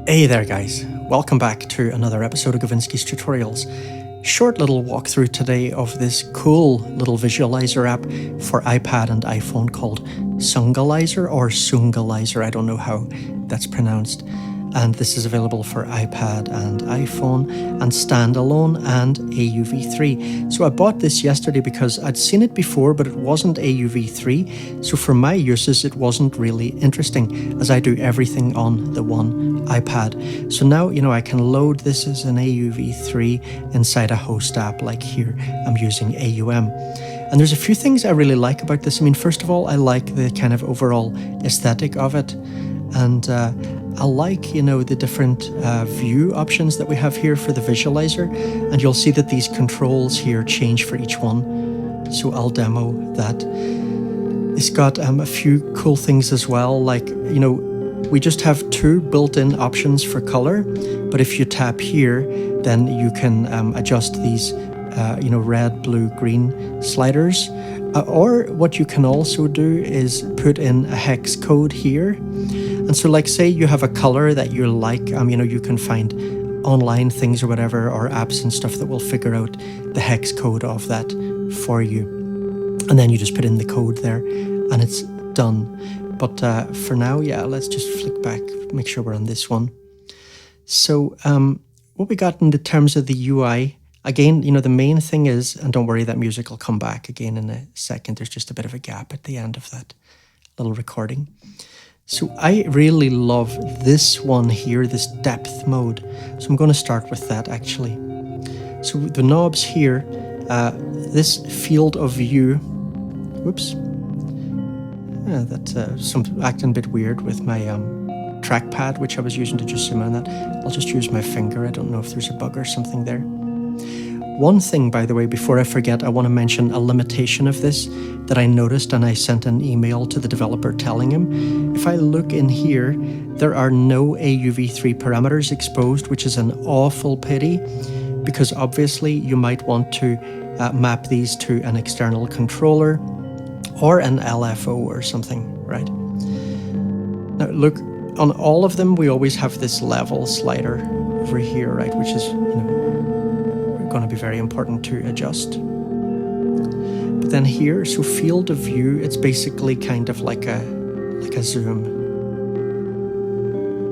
Hey there guys, welcome back to another episode of Gavinski's Tutorials. Short little walkthrough today of this cool little visualizer app for iPad and iPhone called Sungalizer or Sungalizer, I don't know how that's pronounced. And this is available for iPad and iPhone and standalone and AUv3. So I bought this yesterday because I'd seen it before, but it wasn't AUv3. So for my uses, it wasn't really interesting as I do everything on the one iPad. So now, I can load this as an AUv3 inside a host app like here. I'm using AUM. And there's a few things I really like about this. First of all, I like the kind of overall aesthetic of it. And I like, the different view options that we have here for the visualizer. And you'll see that these controls here change for each one. So I'll demo that. It's got a few cool things as well. Like, we just have two built-in options for color. But if you tap here, then you can adjust these, red, blue, green sliders. Or what you can also do is put in a hex code here. And so like say you have a color that you like, you can find online things or whatever, or apps and stuff that will figure out the hex code of that for you. And then you just put in the code there and it's done. But for now, let's just flick back, make sure we're on this one. So what we got in the terms of the UI, again, the main thing is, and don't worry, that music will come back again in a second. There's just a bit of a gap at the end of that little recording. So I really love this one here, this depth mode. So I'm going to start with that actually. So the knobs here, this field of view, whoops. That's acting a bit weird with my trackpad, which I was using to just zoom in on that. I'll just use my finger. I don't know if there's a bug or something there. One thing, by the way, before I forget, I want to mention a limitation of this that I noticed, and I sent an email to the developer telling him. If I look in here, there are no AUv3 parameters exposed, which is an awful pity, because obviously you might want to map these to an external controller or an LFO or something, right? Now look, on all of them, we always have this level slider over here, right, which is, going to be very important to adjust. But then here, so field of view, it's basically kind of like a zoom.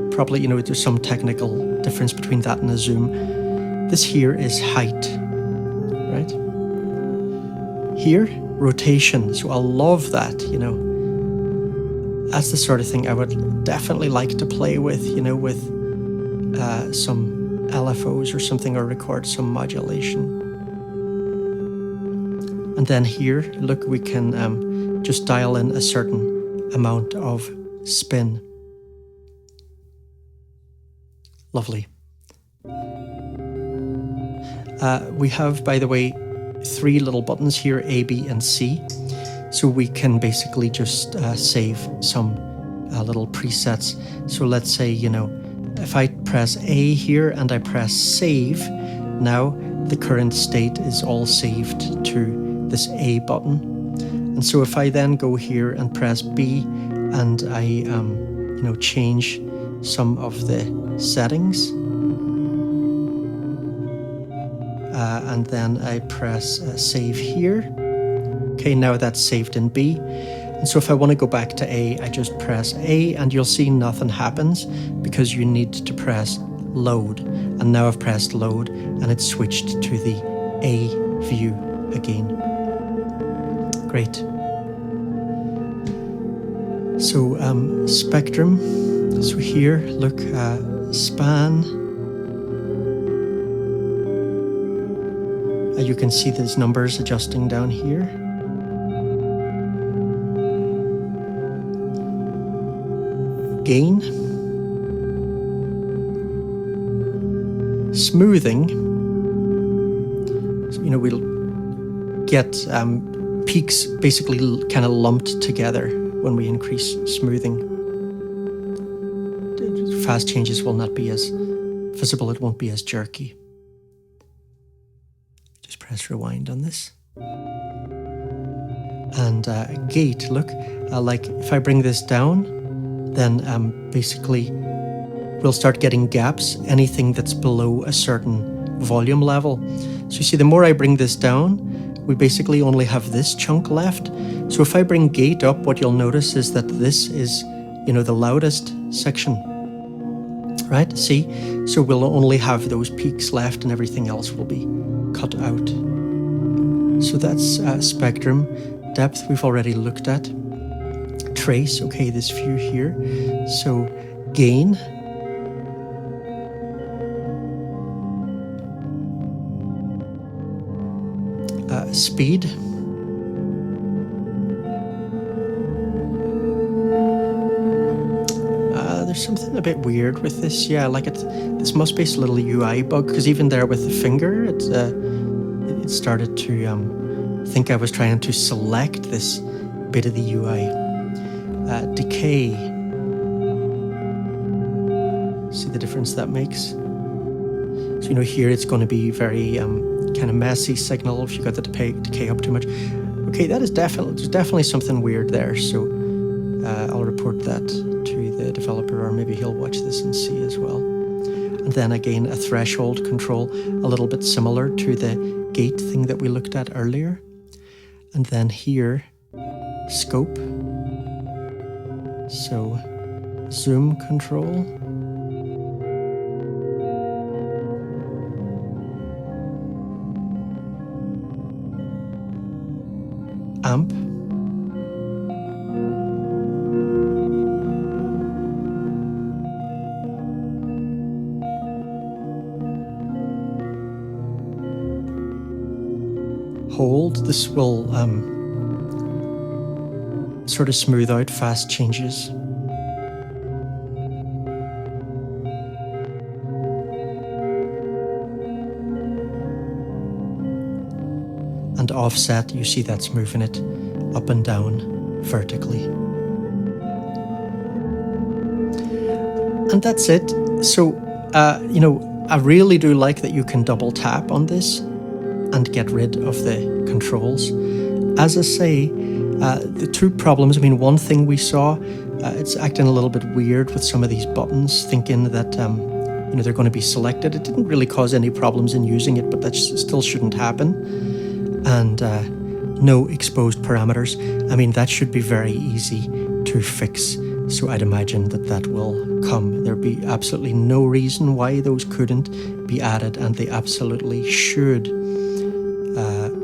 Probably, there's some technical difference between that and a zoom. This here is height, right? Here, rotation. So I love that, That's the sort of thing I would definitely like to play with, with some LFOs or something, or record some modulation. And then here, look, we can just dial in a certain amount of spin. Lovely. We have, by the way, 3 little buttons here, A, B, and C. So we can basically just save some little presets. So let's say, if I press A here and I press save, now the current state is all saved to this A button. And so if I then go here and press B and I, change some of the settings, and then I press save here. Okay, now that's saved in B. And so if I want to go back to A, I just press A and you'll see nothing happens because you need to press load. And now I've pressed load and it's switched to the A view again. Great. So spectrum. So here, look, span. You can see these numbers adjusting down here. Gain, smoothing, so, we'll get peaks basically kind of lumped together when we increase smoothing. Fast changes will not be as visible, it won't be as jerky. Just press rewind on this. And gate, look, like if I bring this down, then basically we'll start getting gaps, anything that's below a certain volume level. So you see, the more I bring this down, we basically only have this chunk left. So if I bring gate up, what you'll notice is that this is, the loudest section, right? See? So we'll only have those peaks left and everything else will be cut out. So that's spectrum. Depth we've already looked at. Trace, okay, this view here. So gain. Speed. There's something a bit weird with this. Yeah, like this must be a little UI bug, because even there with the finger, it started to think I was trying to select this bit of the UI. Decay. See the difference that makes? So here it's going to be very kind of messy signal if you got the decay up too much. Okay, that is there's definitely something weird there. So I'll report that to the developer, or maybe he'll watch this and see as well. And then again, a threshold control, a little bit similar to the gate thing that we looked at earlier. And then here, scope. So zoom control. Amp. Hold. This will sort of smooth out fast changes. And offset, you see that's moving it up and down vertically. And that's it. So, I really do like that you can double tap on this and get rid of the controls. As I say, the two problems, one thing we saw, it's acting a little bit weird with some of these buttons, thinking that they're going to be selected. It didn't really cause any problems in using it, but that still shouldn't happen. And no exposed parameters. That should be very easy to fix. So I'd imagine that will come. There'd be absolutely no reason why those couldn't be added, and they absolutely should.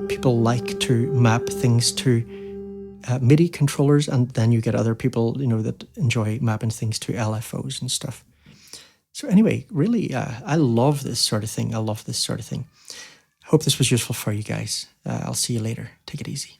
People like to map things to MIDI controllers, and then you get other people, that enjoy mapping things to LFOs and stuff. So anyway, really, I love this sort of thing. Hope this was useful for you guys. I'll see you later. Take it easy.